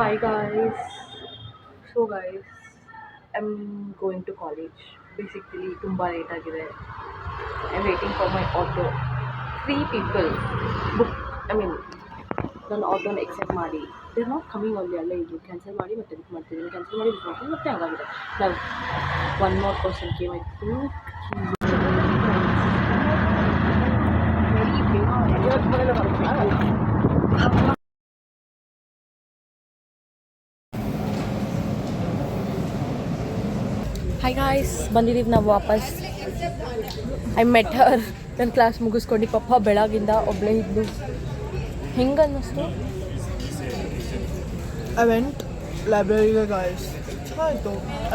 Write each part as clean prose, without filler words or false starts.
Hi guys. So guys, I'm going to college. Basically, ತುಂಬಾ late ಆಗಿದೆ. I'm waiting for my auto. Three people book. I mean, ನನ್ನ ಆಟೋನ accept ಮಾಡಿ. They're not coming only ಅಲ್ಲೇ ಇದ್ರು. Cancel ಮಾಡಿ ಮತ್ತೆ book ಮಾಡ್ತಿದ್ದೀನಿ. ಕ್ಯಾನ್ಸಲ್ ಮಾಡಿ ಬುಕ್ ಮಾಡ್ತೀನಿ ಮತ್ತೆ ಹಂಗಾಗಿದೆ. Now, one more person came. I think he's very big. Hi guys, ಬಂದಿದ್ದೀವಿ ನಾವು ವಾಪಸ್. ಐ ಮೆಟ್ ಹರ್. ನನ್ನ ಕ್ಲಾಸ್ ಮುಗಿಸ್ಕೊಂಡು ಪಪ್ಪ ಬೆಳಗಿಂದ ಒಬ್ಬಳೇ ಇದ್ದು ಹೆಂಗೆ ಅನ್ನಿಸ್ತು? I went library guys.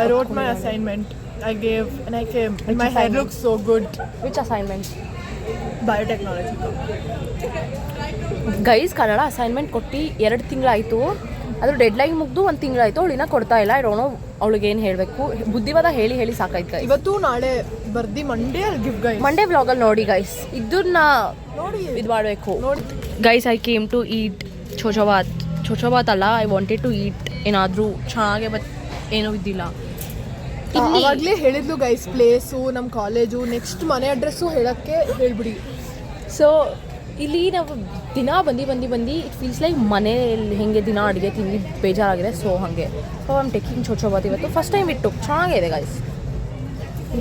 I wrote my assignment. I gave and I came. And my hair looks so good. Which assignment? Biotechnology. Guys, Kannada assignment ಕೊಟ್ಟು 2 ತಿಂಗಳಾಯಿತು. ಅದ್ರ ಡೆಡ್ಲೈನ್ ಮುಗಿದು 1 ತಿಂಗಳಾಯಿತು. ಅವಳು ಇನ್ನೂ ಕೊಡ್ತಾ ಇಲ್ಲ. ಐ ಡೋಂಟ್ ನೋ ಅವಳಿಗೆ ಏನು ಹೇಳಬೇಕು. ಬುದ್ಧಿವಾದ ಹೇಳಿ ಹೇಳಿ ಸಾಕಾಯ್ತು ಗೈಸ್. ಇವತ್ತು ನಾಳೆ ಬರ್ದಿ ಮಂಡೇ ಅಲ್ಲಿ ಗಿಫ್ಟ್ ಗೈಸ್. ಮಂಡೇ ವ್ಲಾಗಲ್ಲಿ ನೋಡಿ ಗೈಸ್, ಇದನ್ನ ನೋಡಿ ಇದು ಮಾಡಬೇಕು ನೋಡಿ guys. I came to eat chow chow bath ಅಲ್ಲ, ಐ ವಾಂಟೆಡ್ ಟು ಈಟ್ ಏನಾದರೂ ಚೆನ್ನಾಗೆ, ಬಟ್ ಏನೂ ಇದ್ದಿಲ್ಲ. ಅವಾಗಲೇ ಹೇಳಿದ್ಲು ಗೈಸ್ ಪ್ಲೇಸು, ನಮ್ಮ ಕಾಲೇಜು, ನೆಕ್ಸ್ಟ್ ಮನೆ ಅಡ್ರೆಸ್ಸು ಹೇಳೋಕ್ಕೆ ಹೇಳ್ಬಿಡಿ. ಸೊ ಇಲ್ಲಿ ನಾವು ದಿನ ಬಂದು ಇಟ್ ಫೀಲ್ಸ್ ಲೈಕ್ ಮನೇಲಿ ಹೆಂಗೆ ದಿನ ಅಡುಗೆ ತಿಂದು ಬೇಜಾರಾಗಿದೆ. ಸೊ ಹಾಗೆ ಸೊ ಐಮ್ ಟೇಕಿಂಗ್ ಚೋಚೋಬಾತ್ ಇವತ್ತು ಫಸ್ಟ್ ಟೈಮ್ ಇಟ್ಟು ಚೆನ್ನಾಗಿದೆ guys.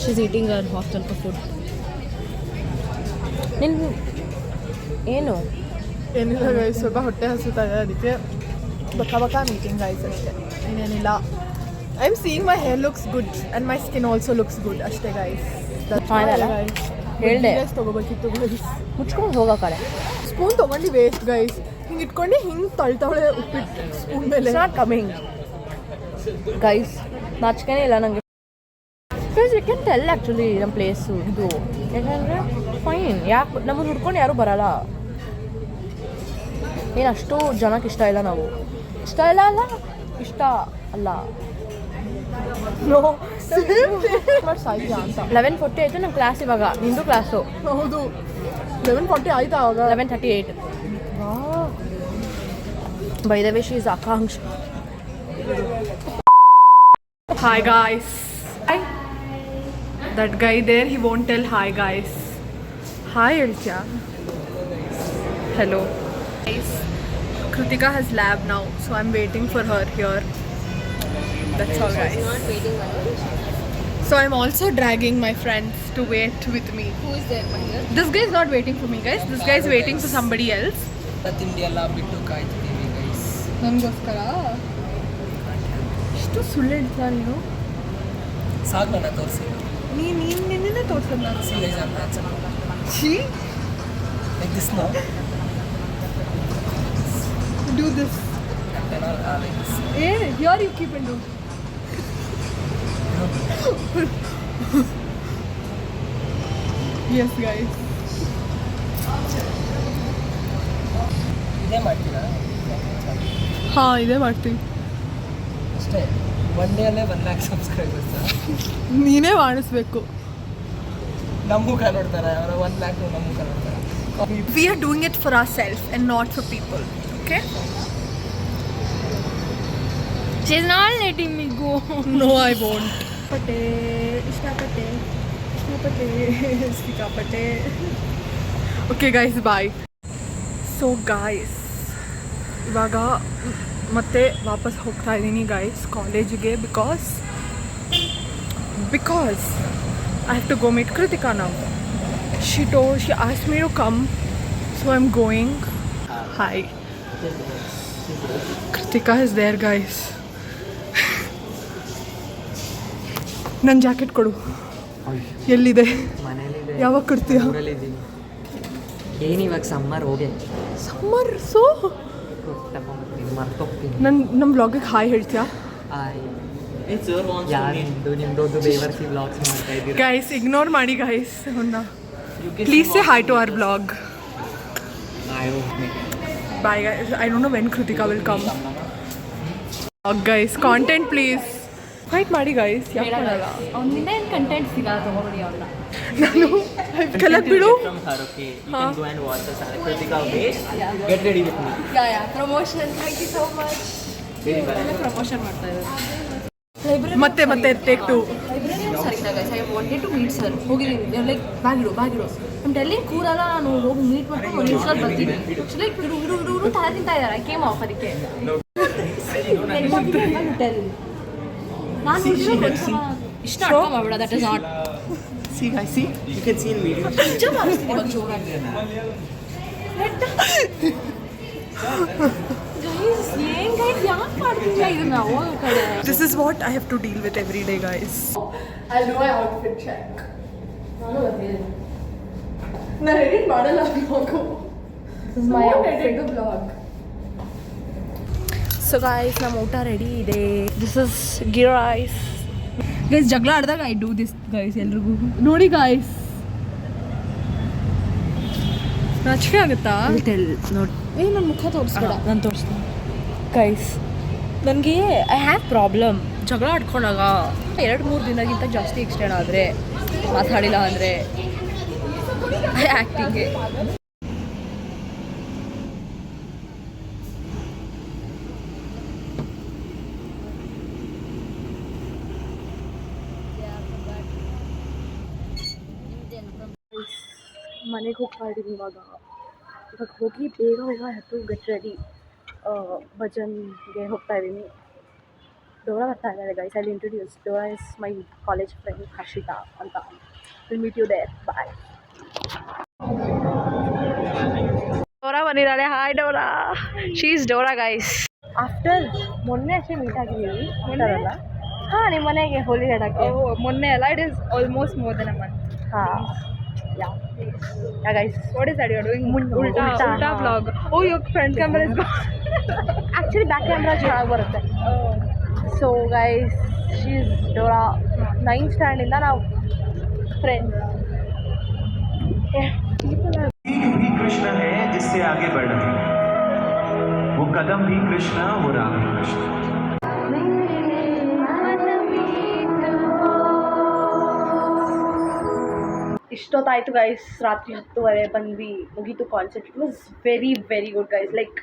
She is eating our hostel food. ನಿನ್ನ ಏನು ಏನಿಲ್ಲ ಗೈಸ್, ಸ್ವಲ್ಪ ಹೊಟ್ಟೆ ಹಸುತ್ತಾ ಇದೆ, ಅದಕ್ಕೆ ಬಕ್ಕ ಮೀಟಿಂಗ್ ಗೈಸ್ ಅಷ್ಟೇ, ಇನ್ನೇನಿಲ್ಲ. I am seeing my hair looks good and my skin also looks good ಅಷ್ಟೇ ಗೈಸ್. ಹೇಳ್ದೆ ತೊಗೋಬೇಕಿತ್ತು ಗೈಸ್. ಮುಚ್ಕೊಂಡು ಹೋಗೋ ಕಡೆ ಸ್ಪೂನ್ ತೊಗೊಂಡು ವೇಸ್ಟ್ ಗೈಸ್. ಹಿಂಗೆ ಇಟ್ಕೊಂಡು ಹಿಂಗೆ ತಳ್ತಾವಳೆ ಉಪ್ಪಿಟ್ಟು ಸ್ಪೂನ್ ಮೇಲೆ. ನಾಟ್ ಕಮಿಂಗ್ ಗೈಸ್, ನಾಚಿಕೆನೇ ಇಲ್ಲ ನನಗೆ. Because you can tell actually ನಮ್ಮ ಪ್ಲೇಸು ಇದು, ಯಾಕಂದರೆ ಫೈನ್. ಯಾಕೆ ನಮ್ಮನ್ನು ಹುಡ್ಕೊಂಡು ಯಾರೂ ಬರಲ್ಲ. ಏನು ಅಷ್ಟು ಜನಕ್ಕೆ ಇಷ್ಟ ಇಲ್ಲ ಇಷ್ಟ ಅಲ್ಲ ನೋ ಬಟ್ ಸಾಧ್ಯ ಅಂತ. 11:40 ಆಯಿತು ನಮ್ಮ ಕ್ಲಾಸ್. ಇವಾಗ ನಿಂದು ಕ್ಲಾಸು? ಹೌದು, 11:40 ಆಯ್ತಾ? ಆವಾಗ 11:38. By the way she is Akanksha. Hi guys. Hi. That guy there, he won't tell hi guys. Hi Elcha. Hello. Guys, Kritika has lab now, so I'm waiting for her here. That's all guys. So I'm also dragging my friends to wait with me. Who is there, Mahir? This guy is not waiting for me guys. This guy is waiting for somebody else. ತಿಂಡಿ ಎಲ್ಲ ಬಿಟ್ಟು ಕಾಯ್ತಿದ್ದೀವಿ guys. ನನಗೋಸ್ಕರ ಇಷ್ಟು ಸುಳ್ಳು ಹೇಳ್ತೀಯ ನೀನು? ಸಾಕು ನನ್ನ ತೋರಿಸಿ. ನಿನ್ನೆ ತೋರಿಸೋದು ನಾನು. ಛೀ, like this no. do this. Hey, here you keep and do. Yes guys. ಇದೇ ಮಾಡ್ತೀರಾ? ಹಾಂ, ಇದೇ ಮಾಡ್ತೀವಿ ಅಷ್ಟೇ. ಒನ್ ಡೇ ಅಲ್ಲೇ 1 lakh ಸಬ್ಸ್ಕ್ರೈಬರ್ಸಾ? ನೀನೇ ಮಾಡಿಸ್ಬೇಕು. ನಮ್ಮ ಮುಖ ನೋಡ್ತಾರೆ ಅವರ 1 lakh ನಮ್ಮ ಮುಖ ನೋಡ್ತಾರೆ. We are doing it for ourselves and not for people. Okay? She's not letting me go. No, I won't. ಇಷ್ಟಪಟ್ಟೆ. Okay guys, bye. So guys, ಇವಾಗ ಮತ್ತೆ ವಾಪಸ್ ಹೋಗ್ತಾ ಇದ್ದೀನಿ ಗೈಸ್ ಕಾಲೇಜಿಗೆ. Because I have to go meet Kritika now. She asked me to come, so I'm going. Hi. Kritika is there guys. ನನ್ನ jacket ಕೊಡು. ಎಲ್ಲಿದೆ? ಮನೇಲಿದೆ. ಯಾವಾಗ ಕೊಡ್ತೀಯ? ಊರಲ್ಲಿದ್ದೀನಿ. ಏನು ಇವಾಗ ಸಮ್ಮರ್ ಹೋಗಿ ಸಮ್ಮರ್ ಸೊ ತಗೊಂಡ್ಬರ್ತೀನಿ, ಮರ್ತೋಗ್ತೀನಿ. ನಮ್ಮ ಬ್ಲಾಗಿಗೆ ಹಾಯ್ ಹೇಳ್ತೀಯಾ? ಯಾರು ನಿಮ್ದೊಂದು ಬೇವರ್ಸಿ ಬ್ಲಾಗ್ಸ್ ಮಾಡ್ತಾ ಇದ್ದೀರಾ ಗೈಸ್? ಇಗ್ನೋರ್ ಮಾಡಿ ಗೈಸ್ ಅವನ್ನ. Please say hi to our blog. Bye guys. I don't know when Kritika will come. Guys, content please. Fight ಮಾಡಿ ಗೈಸ್. ಯಾಕೆ ಮಾಡಲ್ಲ? ಅವನಿಂದ ಏನು ಕಂಟೆಂಟ್ ಸಿಗಲ್ಲ, ತಗೋಬೇಡಿ ಅವ್ರನ್ನ. ನಾನು ಕೆಳಗೆ ಬಿಡು. Get ready with me. Yeah, promotion. Thank you so much. Promotion ಮಾಡ್ತಾ ಇದ್ದಾರೆ. ಮತ್ತೆ ಟೇಕ್ ಟು. ಸರ್ ಇದ್ದಾಗ I wanted to meet sir. ಹೋಗಿದ್ದೀನಿ ಲೈಕ್ ಬ್ಯಾಗಿಡು ಐಮ್ ಟೆಲ್ಲಿಂಗ್ ಕೂರಲ್ಲ, ನಾನು ಹೋಗಿ ಮೀಟ್ ಮಾಡ್ಕೊಂಡು ಒಂದು ನಿಮಿಷದಲ್ಲಿ ಬರ್ತೀನಿ. ಲೈಕ್ ಇವರು ತಲೆ ತಿಂತಾ ಇದ್ದಾರೆ. ಐ ಕೇಮ್ ಆಫ್ ಅದಕ್ಕೆ ನಾನು ಇಷ್ಟ ಅರ್ಥ ಮಾಡ್ಬೇಡ. That is not See guys, see? You can see in video. ನಿಜ ಮಾಡಿಸ್ತೀನಿ ಇವಾಗ ಜೋರಾಗಿ. ಗೈಸ್ ಏನ್ ಗೈಸ್ ಯಾಕೆ ಮಾಡ್ತಿಲ್ಲ ಇದನ್ನ ನಾವು ಕಡೆ. This is what I have to deal with every day, guys. I'll do my outfit check. ನಾನು ಬರ್ತೀನಿ. ನಾನು ಎಡಿಟ್ ಮಾಡಲ್ಲ vlog. This is my outfit vlog. So guys, ನಮ್ಮ ಊಟ ರೆಡಿ ಇದೆ. This is ghee rice. Guys ಜಗಳ ಆಡಿದಾಗ I do this guys. ಎಲ್ರಿಗೂ ನೋಡಿ ಗೈಸ್, ನಾಚಿಕೆ ಆಗುತ್ತಾ? ನೋಡಿ ನನ್ನ ಮುಖ ತೋರಿಸ್ಬೇಡ. ನಾನು ತೋರಿಸ್ತೀನಿ ಗೈಸ್. ನನಗೆ ಐ ಹ್ಯಾವ್ ಪ್ರಾಬ್ಲಮ್. ಜಗಳ ಆಡ್ಕೊಂಡಾಗ 2-3 ದಿನಕ್ಕಿಂತ ಜಾಸ್ತಿ ಎಕ್ಸ್ಟೆಂಡ್ ಆದರೆ, ಮಾತಾಡಿಲ್ಲ ಅಂದರೆ ಆ್ಯಕ್ಟಿಂಗ್ಗೆ ಮನೆಗೆ ಹೋಗ್ತಾ ಇದ್ದೀನಿ ಇವಾಗ ಹೋಗಿ ಬೇಗ ಹ್ಯಾವ್ ಟು ಗೆಟ್ ರೆಡಿ. ಭಜನ್ಗೆ ಹೋಗ್ತಾ ಇದ್ದೀನಿ. ಡೋರಾ ಬರ್ತಾ ಇದ್ದಾರೆ guys. I introduce. Dora is my college friend Harshita ಅಂತ. Will meet you there. Bye. Dora ಬಂದಿದ್ದಾಳೆ. Hi Dora. She is Dora guys. After ಮೊನ್ನೆ ಅಷ್ಟೇ ಮೀಟ್ ಆಗಿದ್ದೀವಿ. ಮೊನ್ನೆಲ್ಲ ಹಾಂ, ನಿಮ್ಮ ಮನೆಗೆ ಹೋಲಿ ಹೇಳಕ್ಕೆ. ಮೊನ್ನೆ ಅಲ್ಲ, it is almost more than a month. ಹಾಂ yeah guys. What is that you are doing? ಉಲ್ಟಾ vlog. Oh your front camera is actually back camera ಚೆನ್ನಾಗಿ ಬರುತ್ತೆ. So guys, she is Dora. 9th ಸ್ಟ್ಯಾಂಡಿಂದ ನಾವು ಫ್ರೆಂಡ್ಸ್. भी कृष्ण है जिससे आगे बढ़ रहे हैं, वो कदम भी कृष्ण, वो राम भी कृष्ण. ಇಷ್ಟೊತ್ತಾಯಿತು ಗೈಸ್. ರಾತ್ರಿ 10:30 ಬಂದ್ವಿ. ಮುಗೀತು concert. It was very very good guys. Like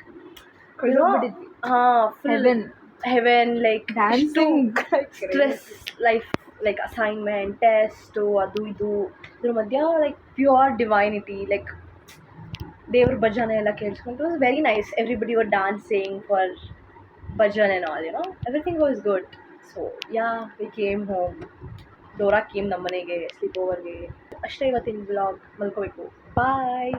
Heaven like dancing, stress life, like assignment, test, ಅದು ಇದು ಇದ್ರ ಮಧ್ಯ ಲೈಕ್ ಪ್ಯೂರ್ ಡಿವೈನಿಟಿ. ಲೈಕ್ ದೇವ್ರ ಭಜನೆ ಎಲ್ಲ ಕೇಳಿಸ್ಕೊಂಡು it was very nice. Everybody were dancing for bhajan and all, you know everything was good. So yeah we came home. Dora came ನಮ್ಮ ಮನೆಗೆ ಸ್ಲೀಪ್ ಓವರ್ಗೆ. ಅಷ್ಟೇ ಇವತ್ತಿನ ವ್ಲಾಗ್. ಮಲ್ಕೋಬೇಕು. ಬಾಯ್.